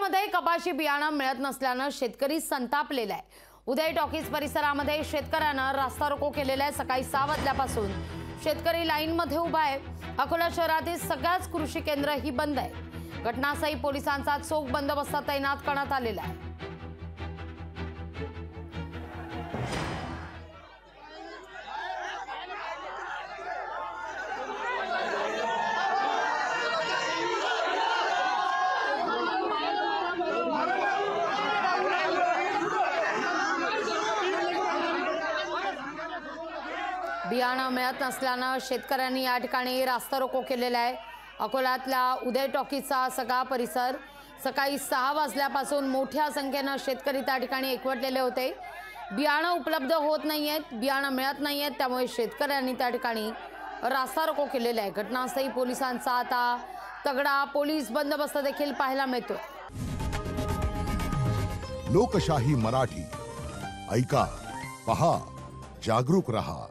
बुलढाणामध्ये कपाशी बियाणं मिळत नसल्यानं शेतकरी संतापलेला आहे। उदय टॉकीज परिसरामध्ये शेतकऱ्यांना रास्ता रोको केलेला आहे। सकाळी 6 वाजल्यापासून शेतकरी लाईनमध्ये उभा आहे। अकोला शहरातील सगळ्याच कृषी केंद्र ही बंद आहे। घटनास्थळी पोलिसांचा चोख बंदोबस्त तैनात करण्यात आलेला आहे। बियाणं मिळत नसल्यानं शेतकऱ्यांनी या ठिकाणी रास्ता रोको केलेला आहे। अकोल्यातल्या उदय टॉकीजचा सगळा परिसर सकाळी 6 वाजल्यापासून मोठ्या संख्येने शेतकरी त्या ठिकाणी एकवटलेले होते। बियाणं उपलब्ध होत नाहीयेत, बियाणं मिळत नाहीयेत, त्यामुळे शेतकऱ्यांनी त्या ठिकाणी रास्ता रोको केलेला आहे। घटनास्थळी पोलिसांचा आता तगडा पोलीस बंदोबस्त देखील पाहायला मिळतोय। लोकशाही मराठी ऐका, पहा, जागरूक रहा।